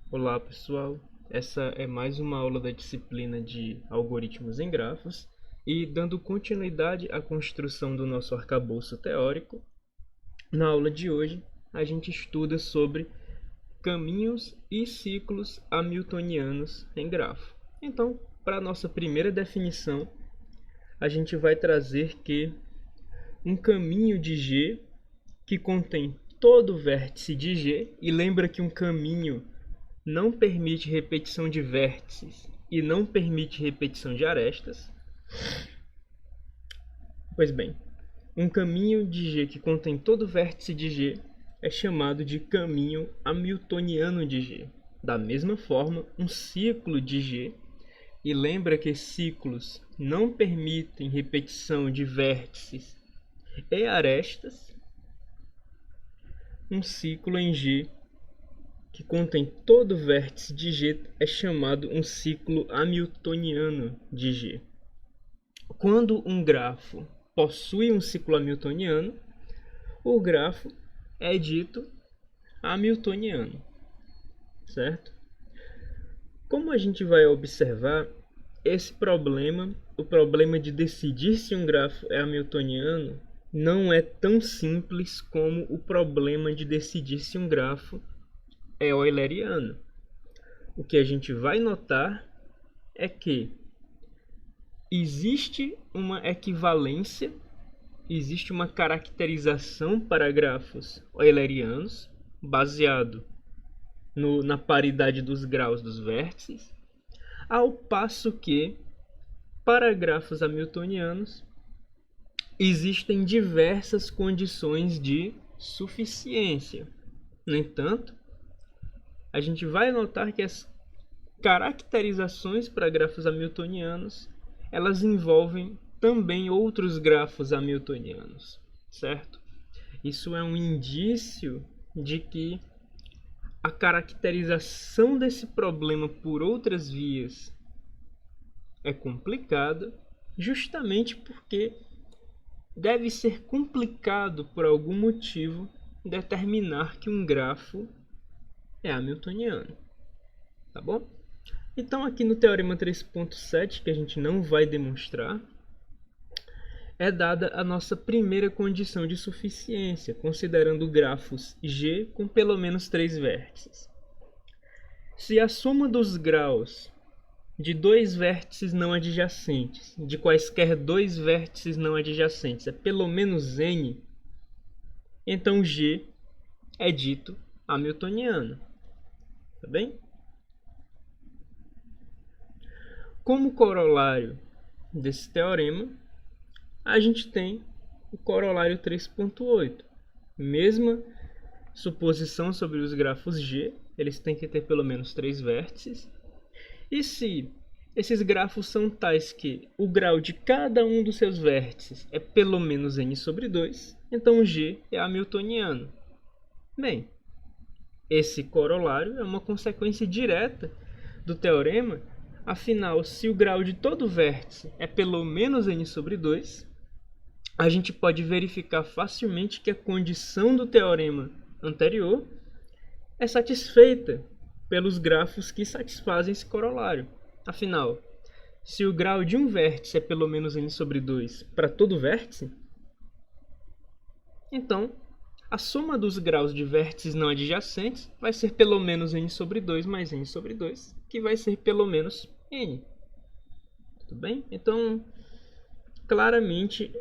Olá pessoal, essa é mais uma aula da disciplina de algoritmos em grafos e dando continuidade à construção do nosso arcabouço teórico, na aula de hoje a gente estuda sobre caminhos e ciclos hamiltonianos em grafo. Então, para a nossa primeira definição, a gente vai trazer que um caminho de G que contém todo o vértice de G, e lembra que um caminho não permite repetição de vértices e não permite repetição de arestas. Pois bem, um caminho de G que contém todo o vértice de G é chamado de caminho hamiltoniano de G. Da mesma forma, um ciclo de G, e lembra que ciclos não permitem repetição de vértices e arestas, um ciclo em G que contém todo o vértice de G é chamado um ciclo hamiltoniano de G. Quando um grafo possui um ciclo hamiltoniano, o grafo é dito hamiltoniano, certo? Como a gente vai observar, esse problema, o problema de decidir se um grafo é hamiltoniano, não é tão simples como o problema de decidir se um grafo é euleriano. O que a gente vai notar é que existe uma equivalência, existe uma caracterização para grafos eulerianos baseado na paridade dos graus dos vértices, ao passo que para grafos hamiltonianos existem diversas condições de suficiência. No entanto, a gente vai notar que as caracterizações para grafos hamiltonianos, elas envolvem também outros grafos hamiltonianos, certo? Isso é um indício de que a caracterização desse problema por outras vias é complicada, justamente porque deve ser complicado por algum motivo determinar que um grafo é hamiltoniano, tá bom? Então aqui no teorema 3.7, que a gente não vai demonstrar, é dada a nossa primeira condição de suficiência, considerando grafos G com pelo menos 3 vértices. Se a soma dos graus de dois vértices não adjacentes, de quaisquer dois vértices não adjacentes, é pelo menos n, então G é dito hamiltoniano. Tá bem? Como corolário desse teorema, a gente tem o corolário 3.8. Mesma suposição sobre os grafos G, eles têm que ter pelo menos 3 vértices. E se esses grafos são tais que o grau de cada um dos seus vértices é pelo menos n sobre 2, então G é hamiltoniano. Bem, esse corolário é uma consequência direta do teorema. Afinal, se o grau de todo vértice é pelo menos n sobre 2, a gente pode verificar facilmente que a condição do teorema anterior é satisfeita pelos grafos que satisfazem esse corolário. Afinal, se o grau de um vértice é pelo menos n sobre 2 para todo vértice, então a soma dos graus de vértices não adjacentes vai ser pelo menos n sobre 2 mais n sobre 2, que vai ser pelo menos n. Tudo bem? Então, claramente,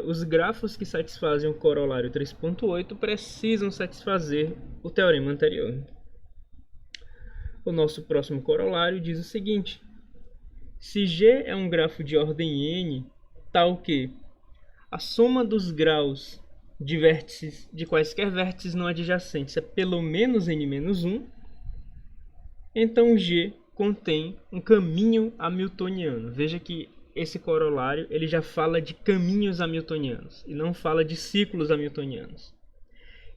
os grafos que satisfazem o corolário 3.8 precisam satisfazer o teorema anterior. O nosso próximo corolário diz o seguinte: se G é um grafo de ordem n, tal que a soma dos graus de vértices de quaisquer vértices não adjacentes é pelo menos n-1, então G contém um caminho hamiltoniano. Veja que esse corolário ele já fala de caminhos hamiltonianos e não fala de ciclos hamiltonianos.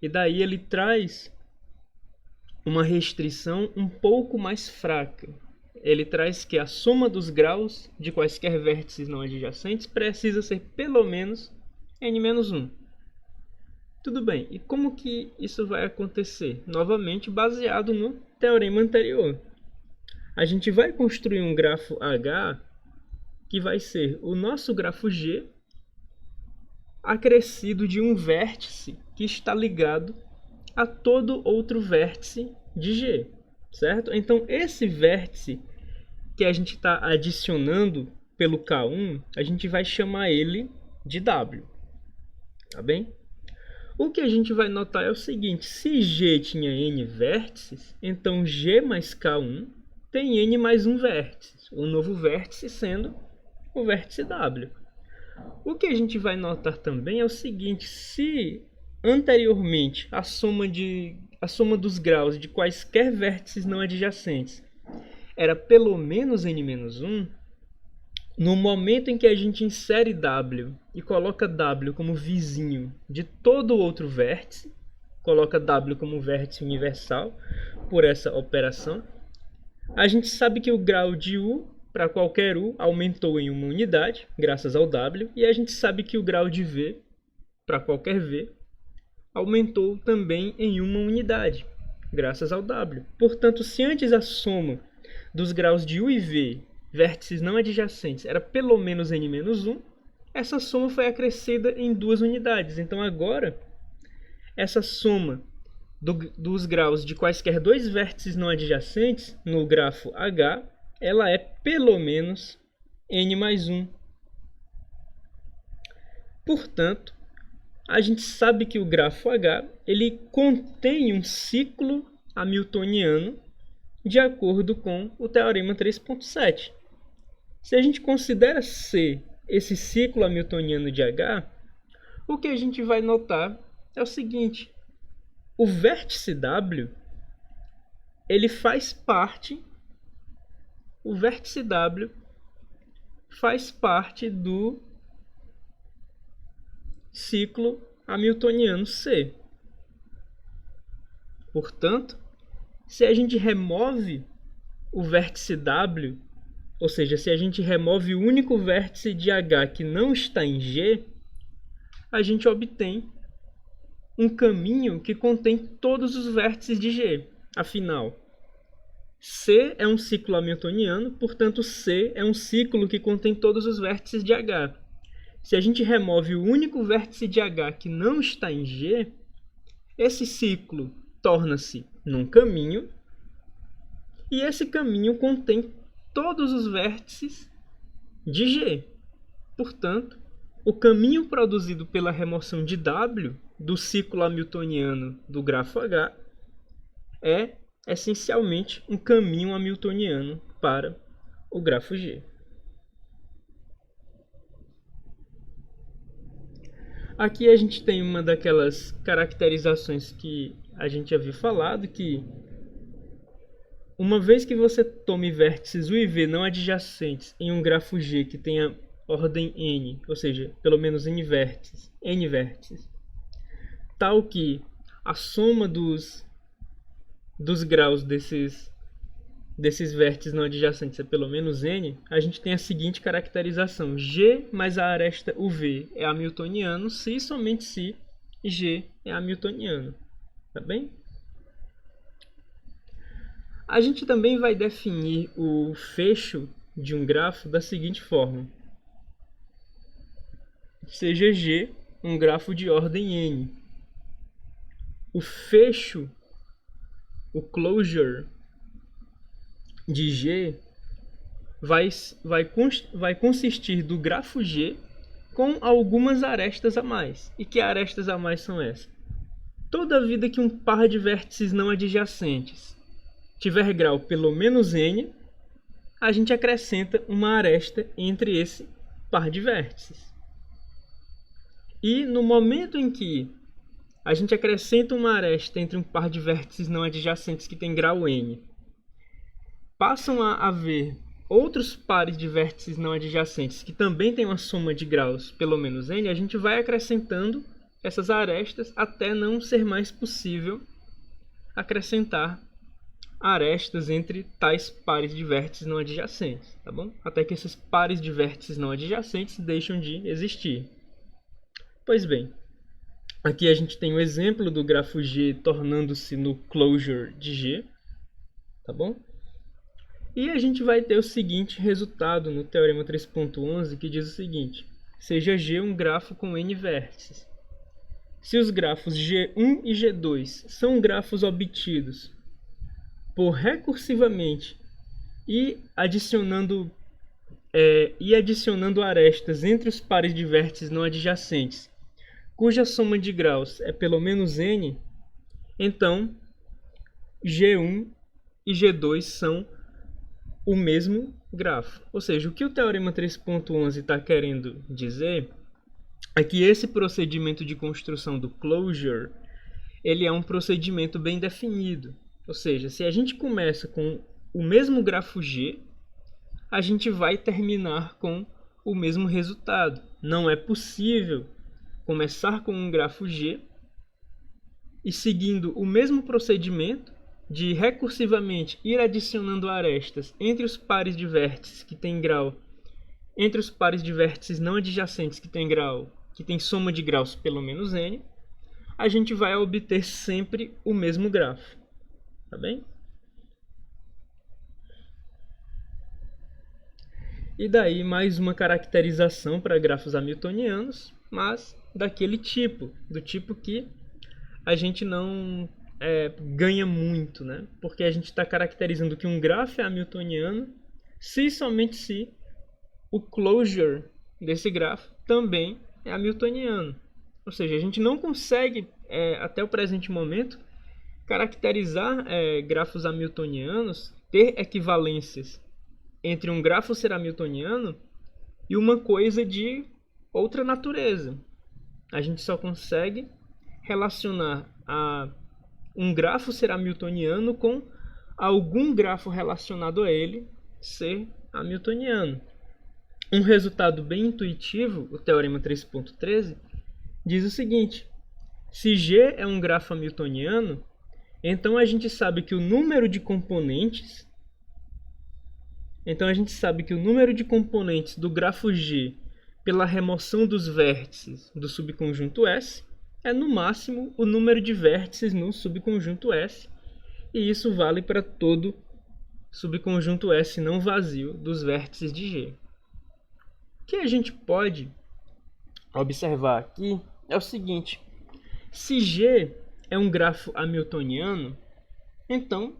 E daí ele traz uma restrição um pouco mais fraca. Ele traz que a soma dos graus de quaisquer vértices não adjacentes precisa ser pelo menos n-1. Tudo bem, e como que isso vai acontecer? Novamente baseado no teorema anterior. A gente vai construir um grafo H que vai ser o nosso grafo G acrescido de um vértice que está ligado a todo outro vértice de G, certo? Então esse vértice que a gente está adicionando pelo K1, a gente vai chamar ele de W, tá bem? O que a gente vai notar é o seguinte: se G tinha N vértices, então G mais K1 tem N mais um vértice, o novo vértice sendo o vértice W. O que a gente vai notar também é o seguinte: se anteriormente a soma dos graus de quaisquer vértices não adjacentes era pelo menos n-1, no momento em que a gente insere W e coloca W como vizinho de todo outro vértice, coloca W como vértice universal por essa operação, a gente sabe que o grau de U para qualquer U aumentou em uma unidade, graças ao W, e a gente sabe que o grau de V para qualquer V aumentou também em uma unidade, graças ao W. Portanto, se antes a soma dos graus de U e V, vértices não adjacentes, era pelo menos n-1, essa soma foi acrescida em 2 unidades. Então agora, essa soma dos graus de quaisquer 2 vértices não adjacentes no grafo H, ela é pelo menos n mais 1. Portanto, a gente sabe que o grafo H ele contém um ciclo hamiltoniano de acordo com o teorema 3.7. Se a gente considera C esse ciclo hamiltoniano de H, o que a gente vai notar é o seguinte: o vértice W ele faz parte do ciclo hamiltoniano C. Portanto, se a gente remove o vértice W, ou seja, se a gente remove o único vértice de H que não está em G, a gente obtém um caminho que contém todos os vértices de G. Afinal, C é um ciclo hamiltoniano, portanto C é um ciclo que contém todos os vértices de H. Se a gente remove o único vértice de H que não está em G, esse ciclo torna-se num caminho, e esse caminho contém todos os vértices de G. Portanto, o caminho produzido pela remoção de W do ciclo hamiltoniano do grafo H é essencialmente um caminho hamiltoniano para o grafo G. Aqui a gente tem uma daquelas caracterizações que a gente havia falado, que uma vez que você tome vértices U e V não adjacentes em um grafo G que tenha ordem n, ou seja, pelo menos n vértices, tal que a soma dos graus desses vértices não adjacentes é pelo menos n, a gente tem a seguinte caracterização: G mais a aresta UV é hamiltoniano se e somente se G é hamiltoniano. Tá bem? A gente também vai definir o fecho de um grafo da seguinte forma: seja G um grafo de ordem n. O fecho, o closure de G vai consistir do grafo G com algumas arestas a mais. E que arestas a mais são essas? Toda vida que um par de vértices não adjacentes tiver grau pelo menos n, a gente acrescenta uma aresta entre esse par de vértices. E no momento em que a gente acrescenta uma aresta entre um par de vértices não adjacentes que tem grau n, passam a haver outros pares de vértices não adjacentes que também têm uma soma de graus pelo menos n, a gente vai acrescentando essas arestas até não ser mais possível acrescentar arestas entre tais pares de vértices não adjacentes, tá bom? Até que esses pares de vértices não adjacentes deixam de existir. Pois bem, Aqui a gente tem o exemplo do grafo G tornando-se no closure de G, tá bom? E a gente vai ter o seguinte resultado no Teorema 3.11, que diz o seguinte: seja G um grafo com n vértices. Se os grafos G1 e G2 são grafos obtidos por recursivamente e adicionando arestas entre os pares de vértices não adjacentes, cuja soma de graus é pelo menos n, então G1 e G2 são o mesmo grafo. Ou seja, o que o Teorema 3.11 está querendo dizer é que esse procedimento de construção do closure, ele é um procedimento bem definido. Ou seja, se a gente começa com o mesmo grafo G, a gente vai terminar com o mesmo resultado. Não é possível começar com um grafo G e, seguindo o mesmo procedimento de recursivamente ir adicionando arestas entre os pares de vértices que têm grau, entre os pares de vértices não adjacentes que têm grau, que tem soma de graus pelo menos n, a gente vai obter sempre o mesmo grafo. Tá bem? E daí mais uma caracterização para grafos hamiltonianos, mas daquele tipo, do tipo que a gente não ganha muito, né? Porque a gente está caracterizando que um grafo é hamiltoniano se e somente se o closure desse grafo também é hamiltoniano. Ou seja, a gente não consegue, até o presente momento, caracterizar grafos hamiltonianos, ter equivalências entre um grafo ser hamiltoniano e uma coisa de outra natureza. A gente só consegue relacionar um grafo ser hamiltoniano com algum grafo relacionado a ele ser hamiltoniano. Um resultado bem intuitivo, o Teorema 3.13, diz o seguinte: se G é um grafo hamiltoniano, então a gente sabe que o número de componentes do grafo G pela remoção dos vértices do subconjunto S é no máximo o número de vértices no subconjunto S, e isso vale para todo subconjunto S não vazio dos vértices de G. O que a gente pode observar aqui é o seguinte: se G é um grafo hamiltoniano, então,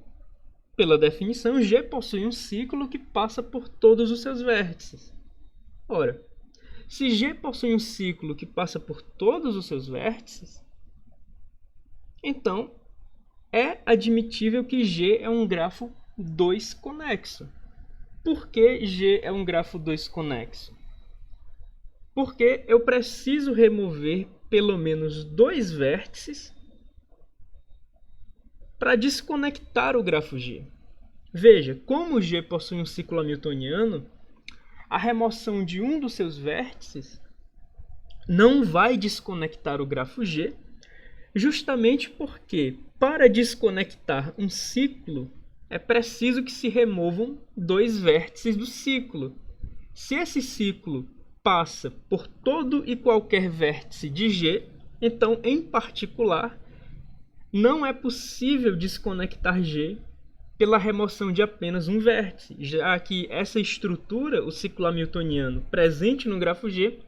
pela definição, G possui um ciclo que passa por todos os seus vértices. Ora, se G possui um ciclo que passa por todos os seus vértices, então é admitível que G é um grafo 2 conexo. Por que G é um grafo 2 conexo? Porque eu preciso remover pelo menos 2 vértices para desconectar o grafo G. Veja, como G possui um ciclo hamiltoniano, a remoção de um dos seus vértices não vai desconectar o grafo G, justamente porque, para desconectar um ciclo, é preciso que se removam 2 vértices do ciclo. Se esse ciclo passa por todo e qualquer vértice de G, então, em particular, não é possível desconectar G pela remoção de apenas um vértice, já que essa estrutura, o ciclo hamiltoniano presente no grafo G,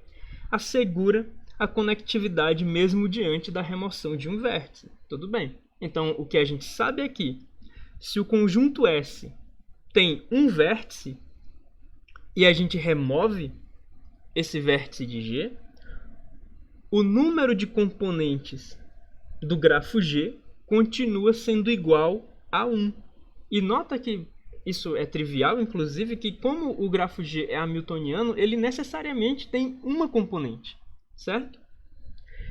assegura a conectividade mesmo diante da remoção de um vértice. Tudo bem. Então, o que a gente sabe é que, se o conjunto S tem um vértice e a gente remove esse vértice de G, o número de componentes do grafo G continua sendo igual a 1. E nota que isso é trivial, inclusive, que como o grafo G é hamiltoniano, ele necessariamente tem uma componente, certo?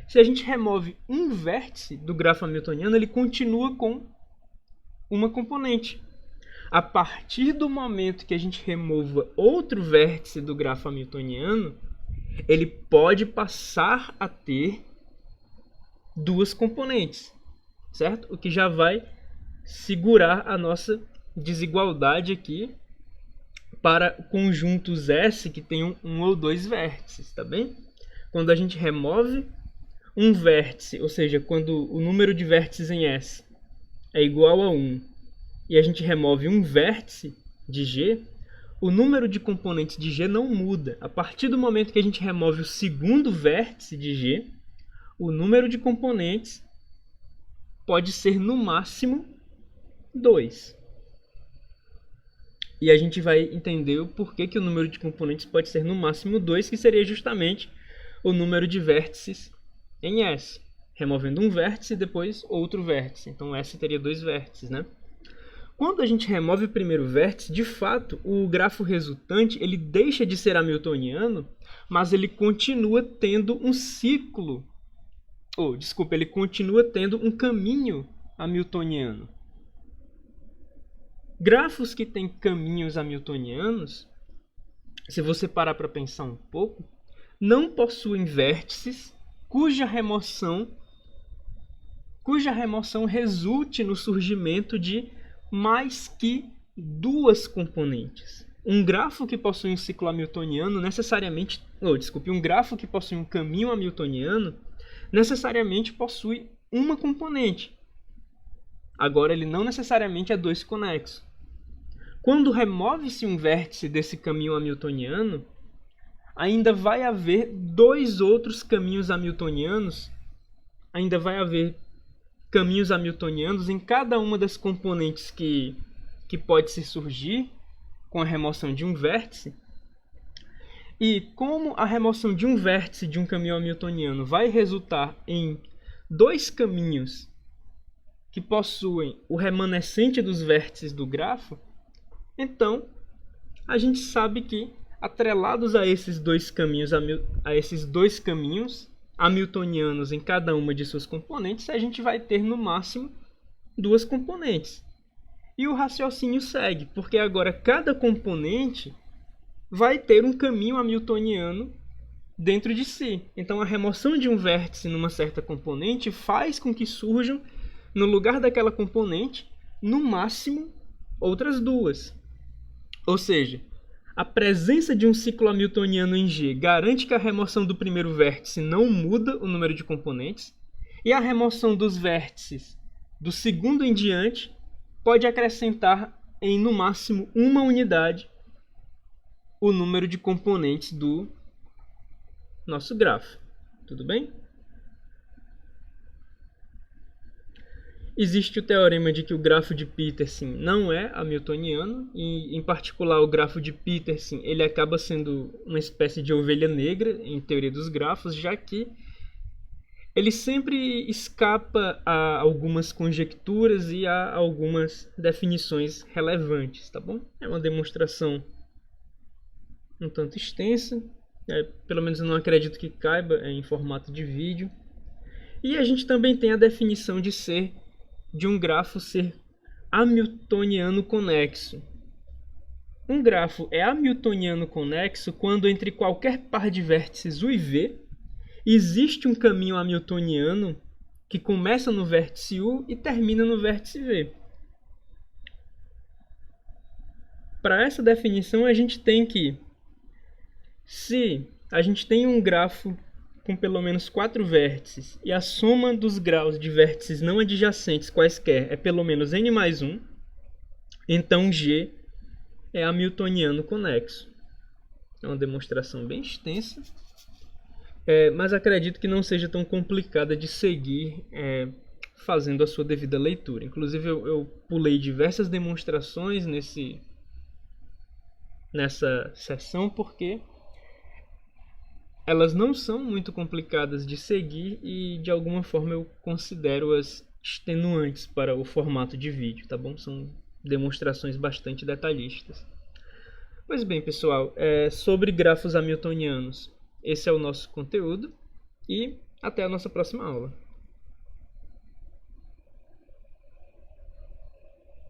Se a gente remove um vértice do grafo hamiltoniano, ele continua com uma componente. A partir do momento que a gente remova outro vértice do grafo hamiltoniano, ele pode passar a ter 2 componentes, certo? O que já vai segurar a nossa desigualdade aqui para conjuntos S que tem um ou 2 vértices, tá bem? Quando a gente remove um vértice, ou seja, quando o número de vértices em S é igual a 1 e a gente remove um vértice de G, o número de componentes de G não muda. A partir do momento que a gente remove o segundo vértice de G, o número de componentes pode ser no máximo 2. E a gente vai entender o porquê que o número de componentes pode ser no máximo 2, que seria justamente o número de vértices em S. Removendo um vértice e depois outro vértice. Então S teria 2 vértices, né? Quando a gente remove o primeiro vértice, de fato, o grafo resultante ele deixa de ser hamiltoniano, mas ele continua tendo um ciclo. Ele continua tendo um caminho hamiltoniano. Grafos que têm caminhos hamiltonianos, se você parar para pensar um pouco, não possuem vértices cuja remoção resulte no surgimento de mais que 2 componentes. Um grafo que possui um ciclo hamiltoniano um grafo que possui um caminho hamiltoniano necessariamente possui uma componente. Agora ele não necessariamente é 2 conexo. Quando remove-se um vértice desse caminho hamiltoniano, ainda vai haver 2 outros caminhos hamiltonianos, em cada uma das componentes que pode se surgir com a remoção de um vértice. E como a remoção de um vértice de um caminho hamiltoniano vai resultar em 2 caminhos que possuem o remanescente dos vértices do grafo, então a gente sabe que, atrelados a esses dois caminhos hamiltonianos em cada uma de suas componentes, a gente vai ter no máximo 2 componentes. E o raciocínio segue, porque agora cada componente vai ter um caminho hamiltoniano dentro de si. Então a remoção de um vértice numa certa componente faz com que surjam, no lugar daquela componente, no máximo outras 2. Ou seja, a presença de um ciclo hamiltoniano em G garante que a remoção do primeiro vértice não muda o número de componentes, e a remoção dos vértices do segundo em diante pode acrescentar em no máximo uma unidade o número de componentes do nosso grafo. Tudo bem? Existe o teorema de que o grafo de Petersen não é hamiltoniano, e em particular o grafo de Petersen ele acaba sendo uma espécie de ovelha negra em teoria dos grafos, já que ele sempre escapa a algumas conjecturas e a algumas definições relevantes, tá bom? É uma demonstração um tanto extensa, pelo menos eu não acredito que caiba em formato de vídeo. E a gente também tem a definição de um grafo ser hamiltoniano conexo. Um grafo é hamiltoniano conexo quando entre qualquer par de vértices U e V existe um caminho hamiltoniano que começa no vértice U e termina no vértice V. Para essa definição a gente tem que, se a gente tem um grafo com pelo menos 4 vértices e a soma dos graus de vértices não adjacentes quaisquer é pelo menos n mais 1, então G é hamiltoniano conexo. É uma demonstração bem extensa, mas acredito que não seja tão complicada de seguir fazendo a sua devida leitura. Inclusive eu pulei diversas demonstrações nessa sessão porque elas não são muito complicadas de seguir e de alguma forma eu considero-as extenuantes para o formato de vídeo, tá bom? São demonstrações bastante detalhistas. Pois bem, pessoal, sobre grafos hamiltonianos, esse é o nosso conteúdo e até a nossa próxima aula.